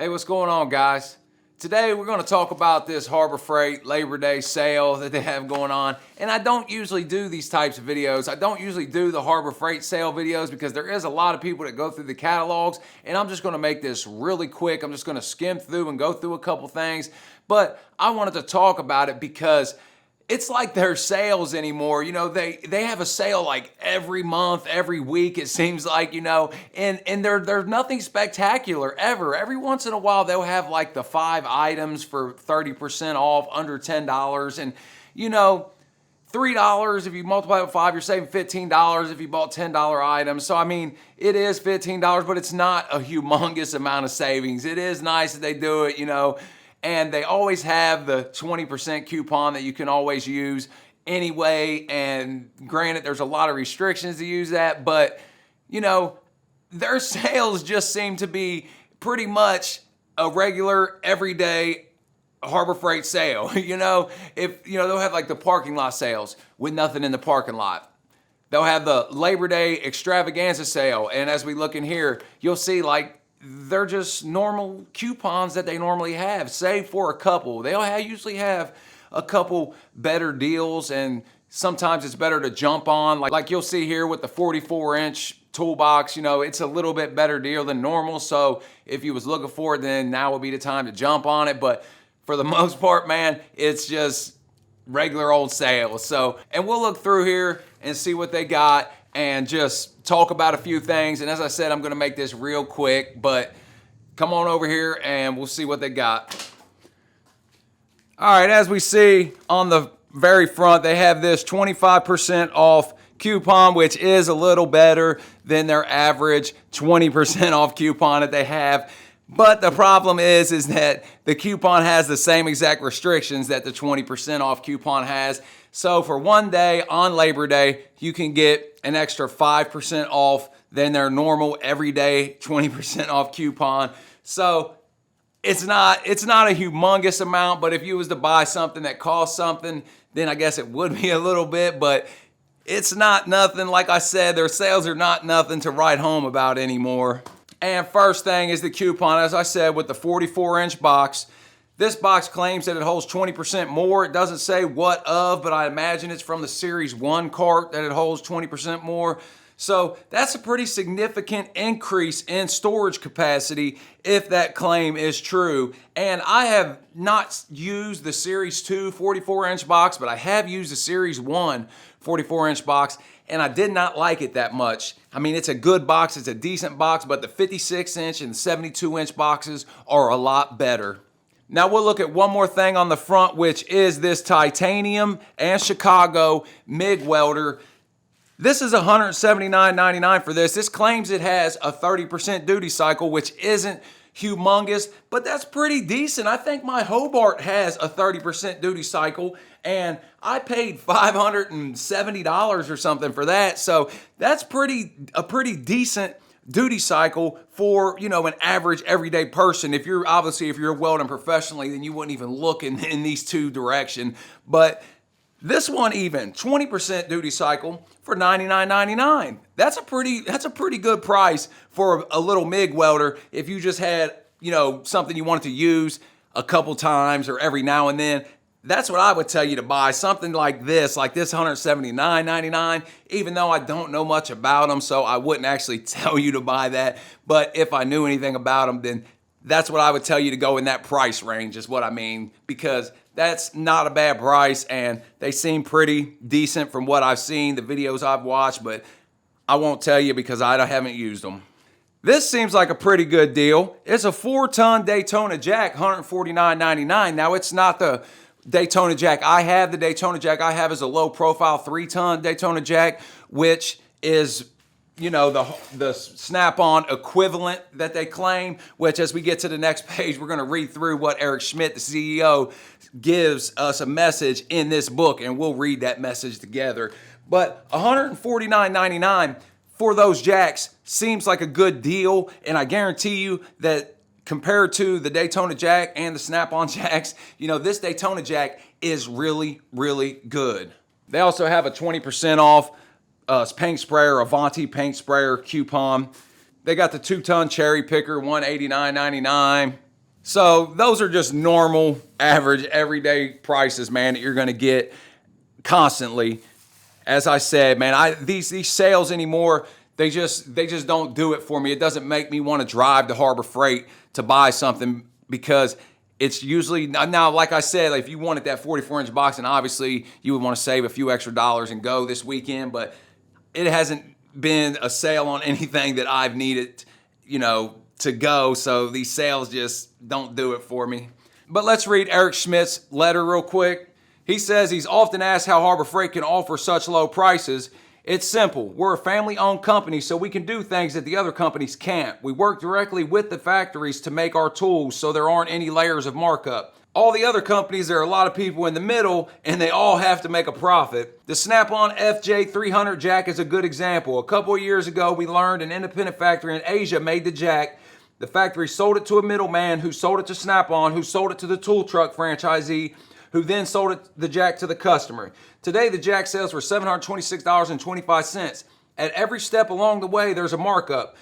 Hey, what's going on, guys? Today we're going to talk about this Harbor Freight Labor Day sale that they have going on. And I don't usually do these types of videos. I don't usually do the Harbor Freight sale videos because there is a lot of people that go through the catalogs, and I'm just going to make this really quick. I'm just going to skim through and go through a couple things. But I wanted to talk about it because it's like their sales anymore. You know, they have a sale like every month, every week, it seems like, you know, and they're nothing spectacular ever. Every once in a while they'll have like the 5 items for 30% off, under $10. And you know, $3, if you multiply it with 5, you're saving $15 if you bought $10 items. So I mean, it is $15, but it's not a humongous amount of savings. It is nice that they do it, you know. And they always have the 20% coupon that you can always use anyway. And granted, there's a lot of restrictions to use that, but you know, their sales just seem to be pretty much a regular, everyday Harbor Freight sale. You know, they'll have like the parking lot sales with nothing in the parking lot. They'll have the Labor Day extravaganza sale. And as we look in here, you'll see like they're just normal coupons that they normally have, save for a couple. They'll usually have a couple better deals, and sometimes it's better to jump on. Like you'll see here with the 44-inch toolbox, you know, it's a little bit better deal than normal. So if you was looking for it, then now would be the time to jump on it. But for the most part, man, it's just regular old sales. So, and we'll look through here and see what they got and just talk about a few things. And as I said, I'm gonna make this real quick, but come on over here and we'll see what they got. All right, as we see on the very front, they have this 25% off coupon, which is a little better than their average 20% off coupon that they have. But the problem is that the coupon has the same exact restrictions that the 20% off coupon has. So for one day on Labor Day, you can get an extra 5% off than their normal everyday 20% off coupon. So it's not a humongous amount, but if you was to buy something that costs something, then I guess it would be a little bit, but it's not nothing. Like I said, their sales are not nothing to write home about anymore. And first thing is the coupon, as I said, with the 44-inch box. This box claims that it holds 20% more. It doesn't say what of, but I imagine it's from the Series 1 cart that it holds 20% more. So that's a pretty significant increase in storage capacity if that claim is true. And I have not used the Series 2 44-inch box, but I have used the Series 1 44-inch box, and I did not like it that much. I mean, it's a good box, it's a decent box, but the 56-inch and 72-inch boxes are a lot better. Now we'll look at one more thing on the front, which is this titanium and Chicago MIG welder. This is $179.99 for this. This claims it has a 30% duty cycle, which isn't humongous, but that's pretty decent. I think my Hobart has a 30% duty cycle, and I paid $570 or something for that. So that's a pretty decent duty cycle for, you know, an average everyday person. If you're welding professionally, then you wouldn't even look in these two directions. But this one, even 20% duty cycle for $99.99. That's a pretty good price for a little MIG welder. If you just had, you know, something you wanted to use a couple times or every now and then, that's what I would tell you to buy. Something like this $179.99, even though I don't know much about them, so I wouldn't actually tell you to buy that. But if I knew anything about them, then that's what I would tell you to go in that price range is what I mean, because that's not a bad price and they seem pretty decent from what I've seen, the videos I've watched, but I won't tell you because I haven't used them. This seems like a pretty good deal. It's a 4-ton Daytona jack, $149.99. Now it's not the Daytona jack I have. The Daytona jack I have is a low profile 3-ton Daytona jack, which is, you know, the snap-on equivalent that they claim, which as we get to the next page, we're going to read through what Eric Schmidt, the CEO, gives us a message in this book, and we'll read that message together. But $149.99 for those jacks seems like a good deal, and I guarantee you that compared to the Daytona jack and the snap-on jacks, you know, this Daytona jack is really, really good. They also have a 20% off paint sprayer, Avanti paint sprayer coupon. They got the 2-ton cherry picker, $189.99. So those are just normal, average, everyday prices, man, that you're going to get constantly. As I said, man, these sales anymore, they just don't do it for me. It doesn't make me want to drive to Harbor Freight to buy something, because it's usually, now like I said, if you wanted that 44-inch box, and obviously you would want to save a few extra dollars and go this weekend, but it hasn't been a sale on anything that I've needed, to go. So these sales just don't do it for me. But let's read Eric Schmidt's letter real quick. He says he's often asked how Harbor Freight can offer such low prices. It's simple. We're a family-owned company, so we can do things that the other companies can't. We work directly with the factories to make our tools, so there aren't any layers of markup. All the other companies, there are a lot of people in the middle, and they all have to make a profit. The Snap-on FJ300 jack is a good example. A couple of years ago, we learned an independent factory in Asia made the jack. The factory sold it to a middleman, who sold it to Snap-on, who sold it to the tool truck franchisee, who then sold the jack to the customer. Today, the jack sells for $726.25. At every step along the way, there's a markup.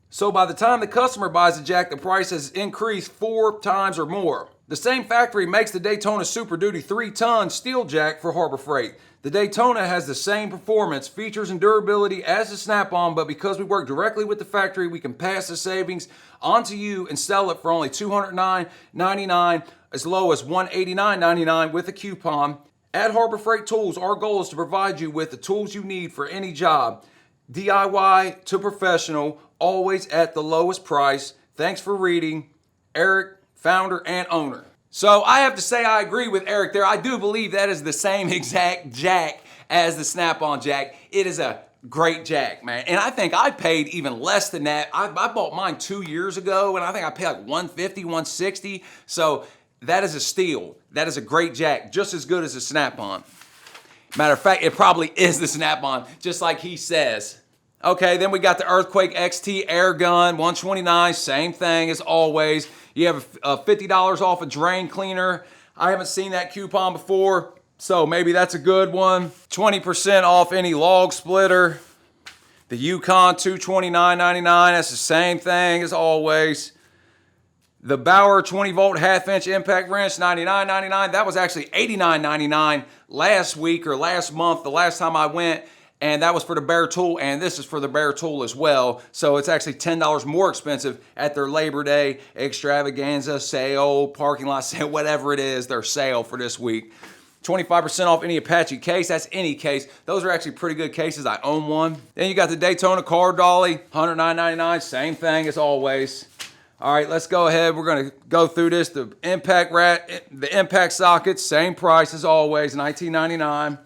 So by the time the customer buys the jack, the price has increased 4 times or more. The same factory makes the Daytona Superduty 3-ton steel jack for Harbor Freight. The Daytona has the same performance, features, and durability as the Snap-on, but because we work directly with the factory, we can pass the savings onto you and sell it for only $209.99, as low as $189.99 with a coupon. At Harbor Freight Tools, our goal is to provide you with the tools you need for any job. DIY to professional, always at the lowest price. Thanks for reading. Eric, founder and owner. So I have to say I agree with Eric there. I do believe that is the same exact jack as the Snap-on jack. It is a great jack, man. And I think I paid even less than that. I bought mine 2 years ago, and I think I paid like $150, $160. So that is a steal. That is a great jack, just as good as a Snap-on. Matter of fact, it probably is the Snap-on, just like he says. Okay, then we got the Earthquake XT air gun, $129, same thing as always. You have $50 off a drain cleaner. I haven't seen that coupon before, so maybe that's a good one. 20% off any log splitter. The Yukon, $229.99, that's the same thing as always. The Bauer 20-volt half-inch impact wrench, $99.99. That was actually $89.99 last week or last month, the last time I went. And that was for the bare tool, and this is for the bare tool as well. So it's actually $10 more expensive at their Labor Day extravaganza sale, parking lot sale, whatever it is, their sale for this week. 25% off any Apache case. That's any case. Those are actually pretty good cases. I own one. Then you got the Daytona car dolly, $109.99. Same thing as always. All right, let's go ahead. We're going to go through this. The impact sockets, same price as always, $19.99.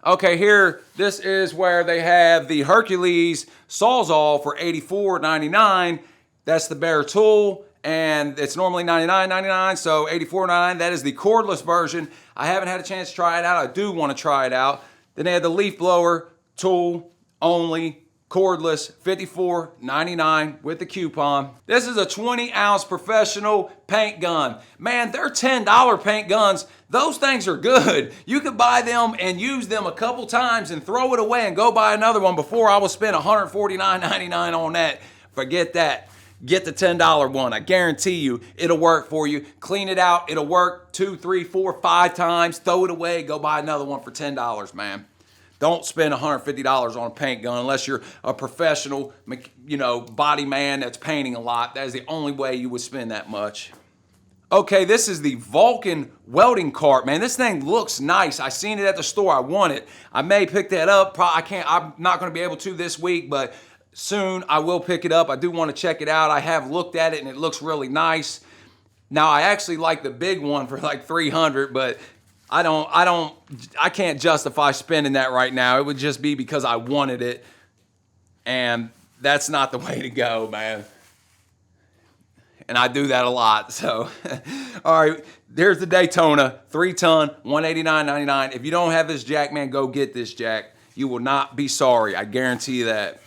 Okay, here, this is where they have the Hercules Sawzall for $84.99. That's the bare tool, and it's normally $99.99, so $84.99. That is the cordless version. I haven't had a chance to try it out. I do want to try it out. Then they have the leaf blower tool only, cordless, $54.99 with the coupon. This is a 20-ounce professional paint gun. Man, they're $10 paint guns. Those things are good. You could buy them and use them a couple times and throw it away and go buy another one. Before I would spend $149.99 on that. Forget that. Get the $10 one. I guarantee you it'll work for you. Clean it out. It'll work 2, 3, 4, 5 times. Throw it away. Go buy another one for $10, man. Don't spend $150 on a paint gun unless you're a professional, body man that's painting a lot. That is the only way you would spend that much. Okay, this is the Vulcan welding cart, man. This thing looks nice. I seen it at the store. I want it. I may pick that up. I'm not going to be able to this week, but soon I will pick it up. I do want to check it out. I have looked at it and it looks really nice. Now, I actually like the big one for like $300, but I can't justify spending that right now. It would just be because I wanted it, and that's not the way to go, man. And I do that a lot, so. All right, there's the Daytona, 3-ton, $189.99. If you don't have this jack, man, go get this jack. You will not be sorry, I guarantee you that.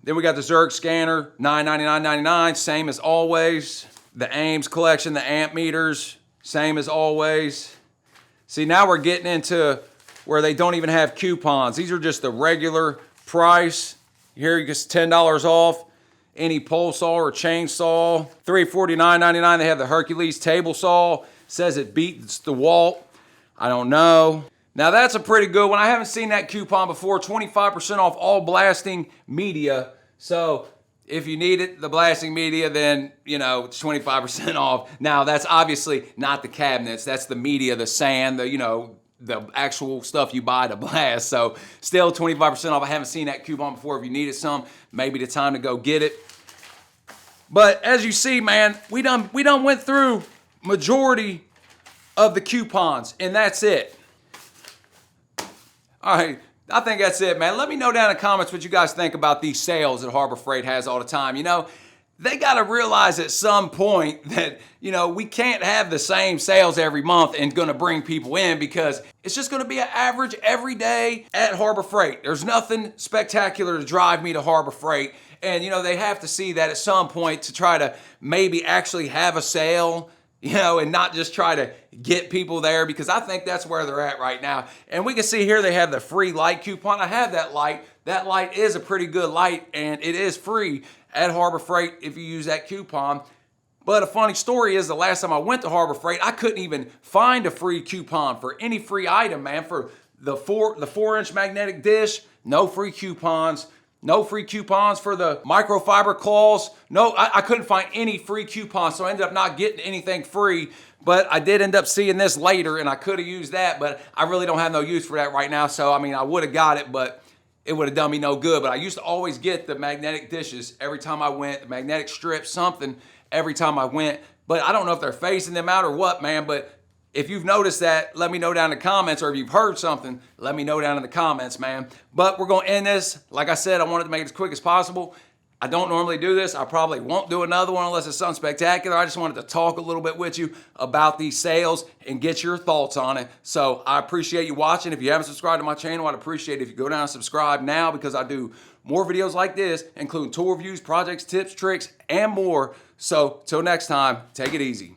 Then we got the Zerg scanner, $999.99, same as always. The Ames collection, the amp meters, same as always. See, now we're getting into where they don't even have coupons. These are just the regular price. Here, you get $10 off any pole saw or chainsaw. $349.99. They have the Hercules table saw. Says it beats the Walt. I don't know. Now that's a pretty good one. I haven't seen that coupon before. 25% off all blasting media. So if you need it, the blasting media, then, you know, it's 25% off. Now that's obviously not the cabinets. That's the media, the sand, the, you know, the actual stuff you buy to blast. So still 25% off. I haven't seen that coupon before. If you needed some, maybe the time to go get it. But as you see, man, we done went through majority of the coupons, and that's it. All right, I think that's it, man. Let me know down in the comments what you guys think about these sales that Harbor Freight has all the time. You know, they got to realize at some point that, you know, we can't have the same sales every month and going to bring people in, because it's just going to be an average every day at Harbor Freight. There's nothing spectacular to drive me to Harbor Freight. And, you know, they have to see that at some point to try to maybe actually have a sale, you know, and not just try to get people there, because I think that's where they're at right now. And we can see here they have the free light coupon. I have that light. That light is a pretty good light, and it is free at Harbor Freight if you use that coupon. But a funny story is the last time I went to Harbor Freight, I couldn't even find a free coupon for any free item, man. For the 4-inch magnetic dish, no free coupons. No free coupons for the microfiber claws. No, I couldn't find any free coupons, so I ended up not getting anything free. But I did end up seeing this later, and I could have used that, but I really don't have no use for that right now. So, I mean, I would have got it, but it would have done me no good. But I used to always get the magnetic dishes every time I went, the magnetic strips, something every time I went. But I don't know if they're phasing them out or what, man, but if you've noticed that, let me know down in the comments, or if you've heard something, let me know down in the comments, man. But we're going to end this. Like I said, I wanted to make it as quick as possible. I don't normally do this. I probably won't do another one unless it's something spectacular. I just wanted to talk a little bit with you about these sales and get your thoughts on it. So I appreciate you watching. If you haven't subscribed to my channel, I'd appreciate it if you go down and subscribe now, because I do more videos like this, including tool reviews, projects, tips, tricks, and more. So till next time, take it easy.